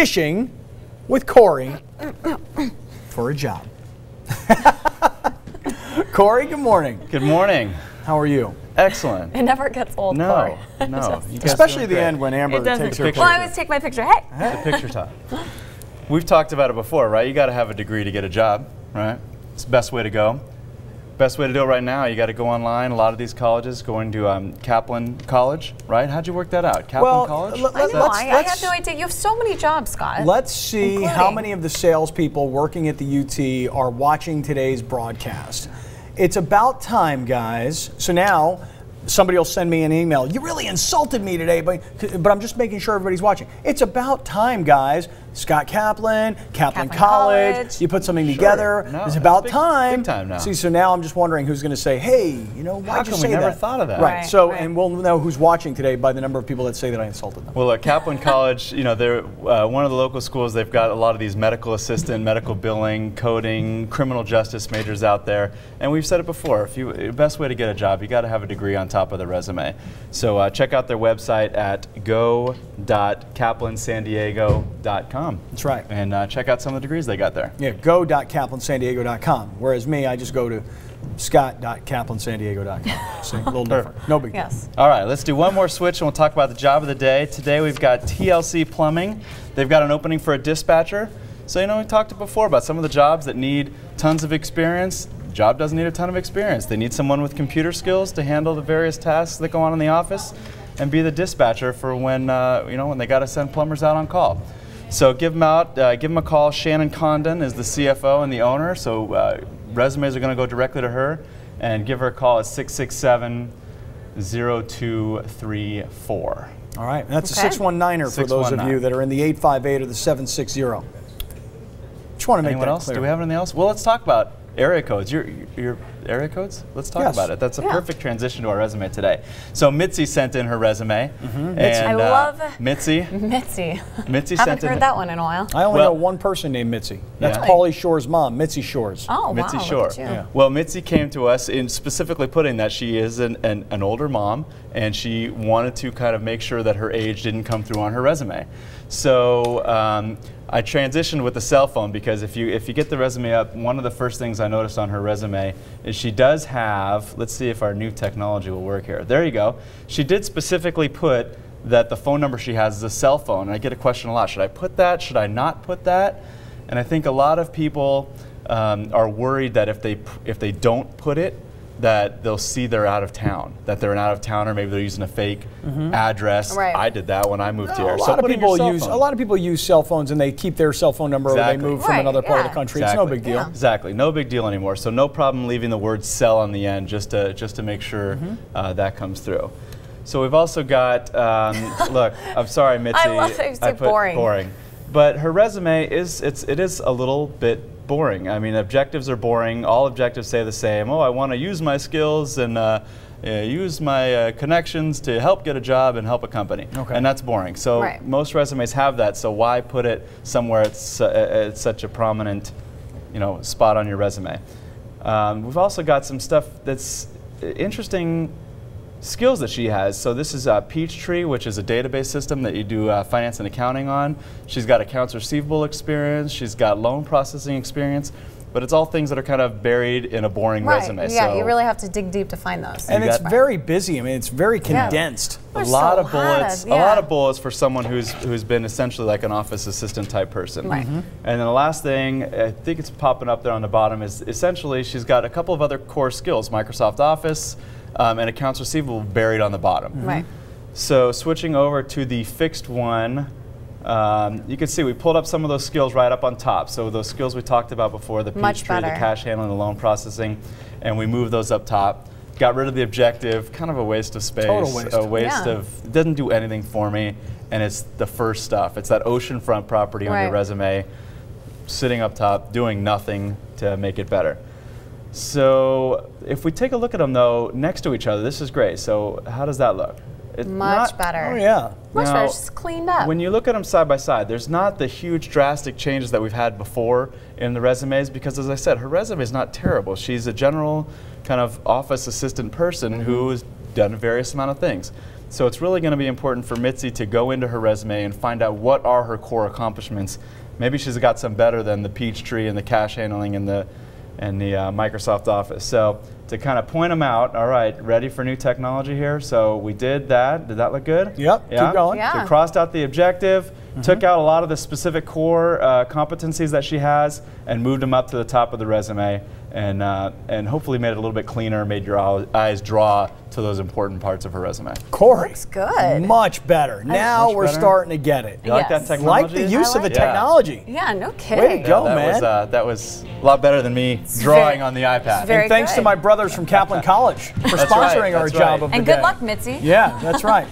fishing with Cory for a job. Cory, good morning. Good morning. How are you? Excellent. It never gets old, Cory. No. Especially the end when Amber takes her picture. Well, I always take my picture. Hey. The picture time. We've talked about it before, right? You got to have a degree to get a job, right? It's the best way to go. Best way to do it right now, you got to go online. A lot of these colleges going to Kaplan College, right? How'd you work that out? Kaplan College? I have no idea. You have so many jobs, Scott. Let's see how many of the salespeople working at the UT are watching today's broadcast. It's about time, guys. So now somebody will send me an email. You really insulted me today, but I'm just making sure everybody's watching. It's about time, guys. Scott Kaplan, Kaplan College. You put something together. No, it's about time. Big time now. See, so now I'm just wondering who's going to say, hey, you know, why'd you say that? We never thought of that. Right. So, and we'll know who's watching today by the number of people that say that I insulted them. Well, at Kaplan College, you know, they're one of the local schools. They've got a lot of these medical assistant, medical billing, coding, criminal justice majors out there. And we've said it before, the best way to get a job, you got to have a degree on top of the resume. So check out their website at go.kaplansandiego.com. That's right. And check out some of the degrees they got there. Yeah, go.kaplansandiego.com. Whereas me, I just go to scott.kaplansandiego.com. See, a little different. No big deal. Yes. All right, let's do one more switch and we'll talk about the job of the day. Today we've got TLC Plumbing. They've got an opening for a dispatcher. So, you know, we talked before about some of the jobs that need tons of experience. The job doesn't need a ton of experience. They need someone with computer skills to handle the various tasks that go on in the office and be the dispatcher for when, you know, when they got to send plumbers out on call. So give them a call. Shannon Condon is the CFO and the owner. So resumes are going to go directly to her, and give her a call at 667-0234. All right, and that's a 619er for those of you that are in the 858 or the 760. Just want to make that clear. Do we have anything else? Well, let's talk about area codes. Your area codes? Let's talk about it. That's a perfect transition to our resume today. So Mitzi sent in her resume. And I love Mitzi. Mitzi. Mitzi haven't heard that one in a while. I only know one person named Mitzi. That's Pauly Shore's mom, Mitzi Shores. Oh, Mitzi wow, Shore. look at you. Well, Mitzi came to us in specifically putting that she is an older mom, and she wanted to kind of make sure that her age didn't come through on her resume. So I transitioned with the cell phone, because if you get the resume up, one of the first things I noticed on her resume is she does have, let's see if our new technology will work here. There you go. She did specifically put that the phone number she has is a cell phone. And I get a question a lot, should I put that? Should I not put that? And I think a lot of people are worried that if they don't put it, that they'll see they're out of town, that they're an out-of-towner, maybe they're using a fake address. Right. I did that when I moved here. A lot of people use cell phones, and they keep their cell phone number or they move from another part of the country. It's no big deal. Exactly, no big deal anymore. So no problem leaving the word cell on the end, just to make sure that comes through. So we've also got, look, I'm sorry, Mitzi. I love it. It's boring. But her resume it is a little bit boring. I mean, objectives are boring. All objectives say the same. Oh, I want to use my skills and use my connections to help get a job and help a company. Okay. And that's boring. So most resumes have that. So why put it somewhere it's such a prominent, you know, spot on your resume? We've also got some stuff that's interesting skills that she has. So this is Peachtree, which is a database system that you do finance and accounting on. She's got accounts receivable experience. She's got loan processing experience. But it's all things that are kind of buried in a boring resume. Yeah, so you really have to dig deep to find those. And it's very busy. I mean, it's very condensed. A lot of bullets. A lot of bullets for someone who's been essentially like an office assistant type person. Right. And then the last thing, I think it's popping up there on the bottom, is essentially she's got a couple of other core skills: Microsoft Office and accounts receivable buried on the bottom. Right. So switching over to the fixed one. You can see we pulled up some of those skills right up on top. So those skills we talked about before, the Peachtree, the cash handling, the loan processing, and we moved those up top. Got rid of the objective, kind of a waste of space. Total waste. A waste of, it doesn't do anything for me, and it's the first stuff. It's that oceanfront property on your resume, sitting up top, doing nothing to make it better. So if we take a look at them though, next to each other, this is great. So how does that look? It's much better. Oh yeah. Much better. It's just cleaned up. When you look at them side by side, there's not the huge drastic changes that we've had before in the resumes, because as I said, her resume is not terrible. She's a general kind of office assistant person who's done a various amount of things. So it's really going to be important for Mitzi to go into her resume and find out what are her core accomplishments. Maybe she's got some better than the Peachtree and the cache handling and the Microsoft Office. So to kind of point them out, all right, ready for new technology here? So we did that. Did that look good? Yep, yeah? keep going. Yeah. So crossed out the objective, took out a lot of the specific core competencies that she has, and moved them up to the top of the resume, and hopefully made it a little bit cleaner, made your eyes draw to those important parts of her resume. Cory. Looks good. Much better. Now Much we're better? starting to get it. You like that Yes. technology? Like the use of the like it. technology. Yeah, no kidding. Way to go, that man. that was a lot better than me drawing on the iPad. very And thanks to good. my brothers from Kaplan College for That's sronsoring right, our that's job right. of the And day. good luck, Mitzi. Yeah, that's right.